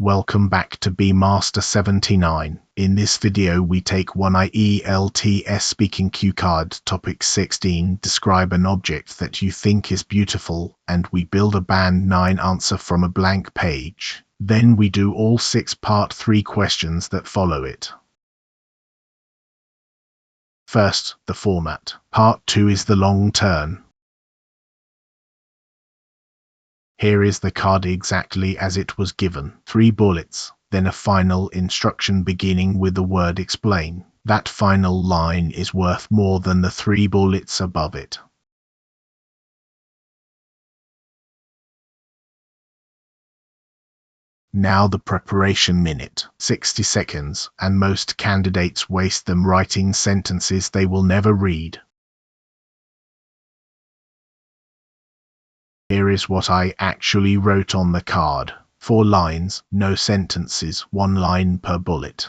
Welcome back to bmaster79. In this video we take one ielts speaking cue card topic 16, describe an object that you think is beautiful, and we build a band 9 answer from a blank page. Then we do all 6 part 3 questions that follow it. First, the format. Part 2 is the long turn. Here is the card exactly as it was given. 3 bullets, then a final instruction beginning with the word explain. That final line is worth more than the 3 bullets above it. Now the preparation minute, 60 seconds, and most candidates waste them writing sentences they will never read. Here is what I actually wrote on the card. 4 lines, no sentences, 1 line per bullet.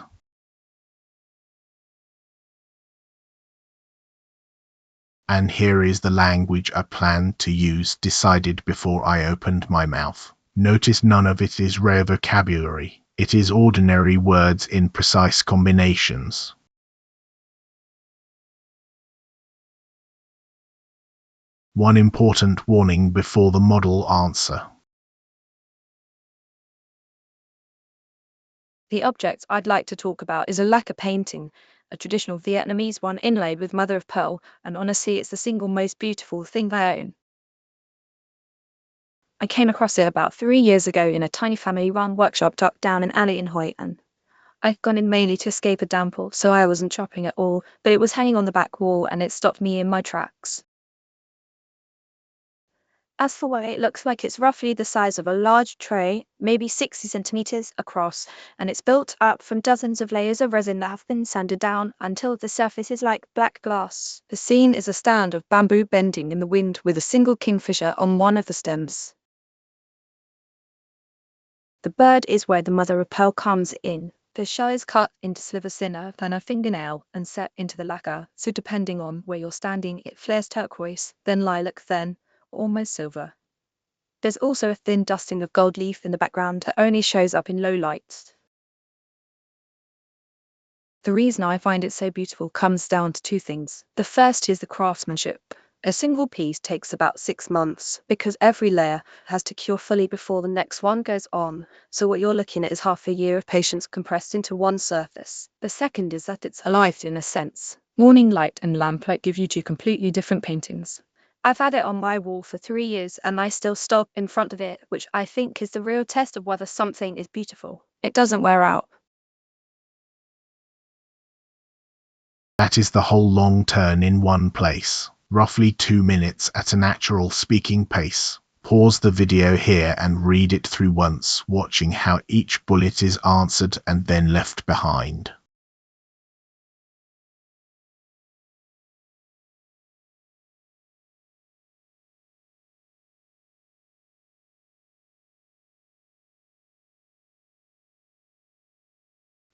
And here is the language I planned to use, decided before I opened my mouth. Notice none of it is rare vocabulary. It is ordinary words in precise combinations. One important warning before the model answer. The object I'd like to talk about is a lacquer painting, a traditional Vietnamese one inlaid with mother of pearl, and honestly it's the single most beautiful thing I own. I came across it about 3 years ago in a tiny family-run workshop tucked down an alley in Hoi An. I'd gone in mainly to escape a downpour, so I wasn't shopping at all, but it was hanging on the back wall and it stopped me in my tracks. As for what it looks like, it's roughly the size of a large tray, maybe 60 centimeters across, and it's built up from dozens of layers of resin that have been sanded down until the surface is like black glass. The scene is a stand of bamboo bending in the wind with a single kingfisher on one of the stems. The bird is where the mother of pearl comes in. The shell is cut into slivers thinner than a fingernail and set into the lacquer, so depending on where you're standing, it flares turquoise, then lilac, then almost silver. There's also a thin dusting of gold leaf in the background that only shows up in low lights. The reason I find it so beautiful comes down to 2 things. The first is the craftsmanship. A single piece takes about 6 months because every layer has to cure fully before the next one goes on, so what you're looking at is half a year of patience compressed into one surface. The second is that it's alive in a sense. Morning light and lamplight give you 2 completely different paintings. I've had it on my wall for 3 years and I still stop in front of it, which I think is the real test of whether something is beautiful. It doesn't wear out. That is the whole long turn in one place. Roughly 2 minutes at a natural speaking pace. Pause the video here and read it through once, watching how each bullet is answered and then left behind.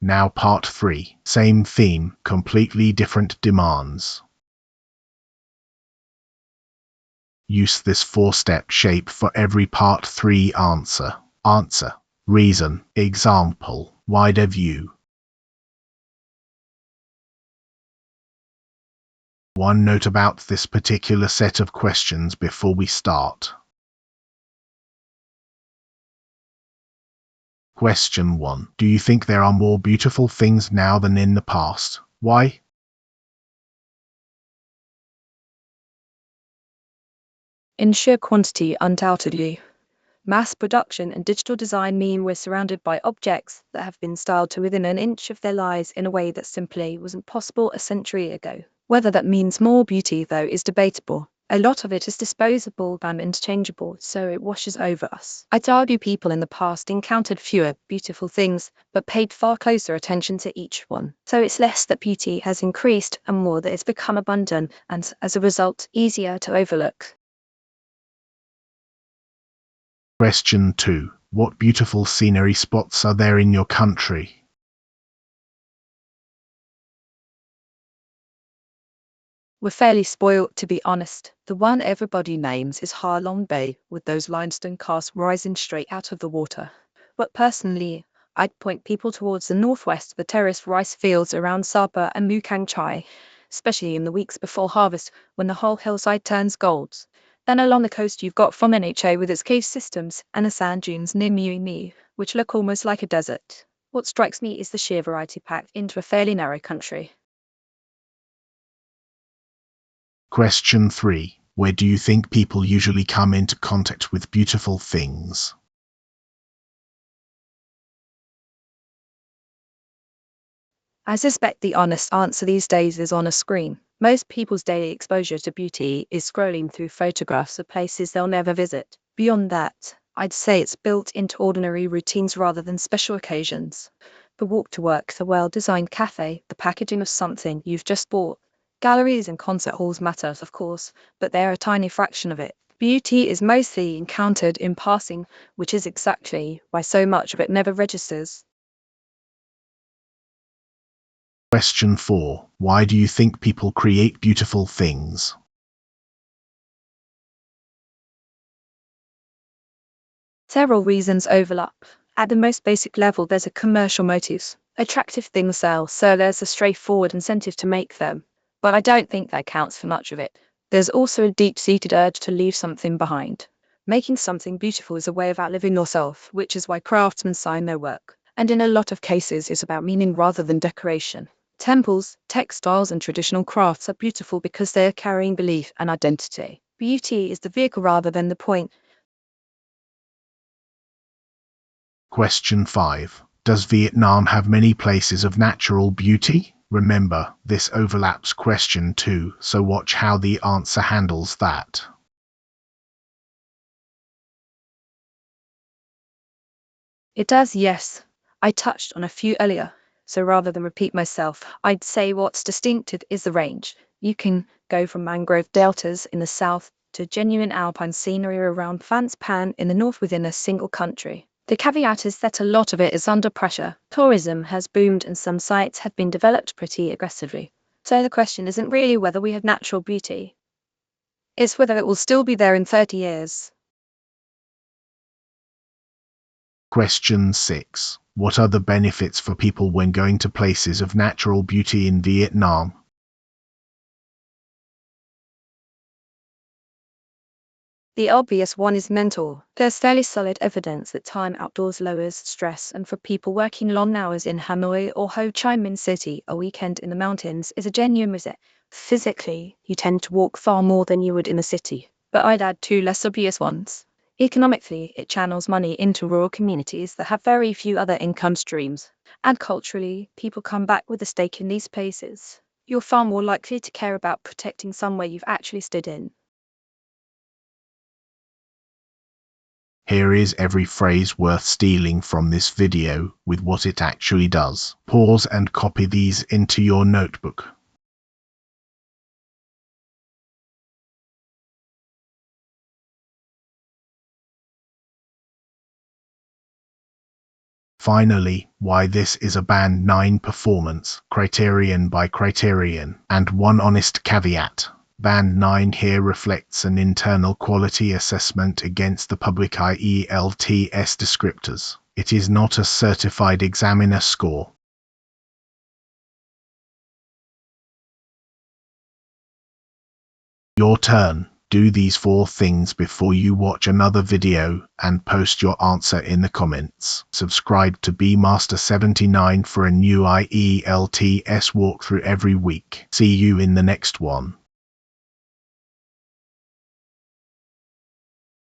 Now part 3. Same theme, completely different demands. Use this 4-step shape for every part 3 answer. Answer, reason, example, wider view. One note about this particular set of questions before we start. Question 1. Do you think there are more beautiful things now than in the past? Why? In sheer quantity, undoubtedly. Mass production and digital design mean we're surrounded by objects that have been styled to within an inch of their lives in a way that simply wasn't possible a century ago. Whether that means more beauty, though, is debatable. A lot of it is disposable and interchangeable, so it washes over us. I'd argue people in the past encountered fewer beautiful things, but paid far closer attention to each one. So it's less that beauty has increased and more that it's become abundant and, as a result, easier to overlook. Question 2. What beautiful scenery spots are there in your country? We're fairly spoilt, to be honest. The one everybody names is Ha Long Bay, with those limestone casts rising straight out of the water. But personally, I'd point people towards the northwest, the terraced rice fields around Sapa and Mukang Chai, especially in the weeks before harvest when the whole hillside turns gold. Then along the coast you've got Phomeniche with its cave systems and the sand dunes near Muini, which look almost like a desert. What strikes me is the sheer variety packed into a fairly narrow country. Question 3. Where do you think people usually come into contact with beautiful things? I suspect the honest answer these days is on a screen. Most people's daily exposure to beauty is scrolling through photographs of places they'll never visit. Beyond that, I'd say it's built into ordinary routines rather than special occasions. The walk to work, the well-designed cafe, the packaging of something you've just bought. Galleries and concert halls matter, of course, but they're a tiny fraction of it. Beauty is mostly encountered in passing, which is exactly why so much of it never registers. Question 4. Why do you think people create beautiful things? Several reasons overlap. At the most basic level, there's a commercial motive. Attractive things sell, so there's a straightforward incentive to make them. But I don't think that counts for much of it. There's also a deep-seated urge to leave something behind. Making something beautiful is a way of outliving yourself, which is why craftsmen sign their work. And in a lot of cases, it's about meaning rather than decoration. Temples, textiles, and traditional crafts are beautiful because they are carrying belief and identity. Beauty is the vehicle rather than the point. Question 5. Does Vietnam have many places of natural beauty? Remember, this overlaps question 2, so watch how the answer handles that. It does, yes. I touched on a few earlier, so rather than repeat myself, I'd say what's distinctive is the range. You can go from mangrove deltas in the south to genuine alpine scenery around Phang Pan in the north within a single country. The caveat is that a lot of it is under pressure. Tourism has boomed and some sites have been developed pretty aggressively. So the question isn't really whether we have natural beauty. It's whether it will still be there in 30 years. Question 6. What are the benefits for people when going to places of natural beauty in Vietnam? The obvious one is mental. There's fairly solid evidence that time outdoors lowers stress, and for people working long hours in Hanoi or Ho Chi Minh City, a weekend in the mountains is a genuine reset. Physically, you tend to walk far more than you would in the city. But I'd add two less obvious ones. Economically, it channels money into rural communities that have very few other income streams. And culturally, people come back with a stake in these places. You're far more likely to care about protecting somewhere you've actually stood in. Here is every phrase worth stealing from this video with what it actually does. Pause and copy these into your notebook. Finally, why this is a Band 9 performance, criterion by criterion, and one honest caveat. Band 9 here reflects an internal quality assessment against the public ielts descriptors. It is not a certified examiner score. Your turn. Do these 4 things before you watch another video and post your answer in the comments. Subscribe to BMaster79 for a new ielts walkthrough every week. See you in the next one.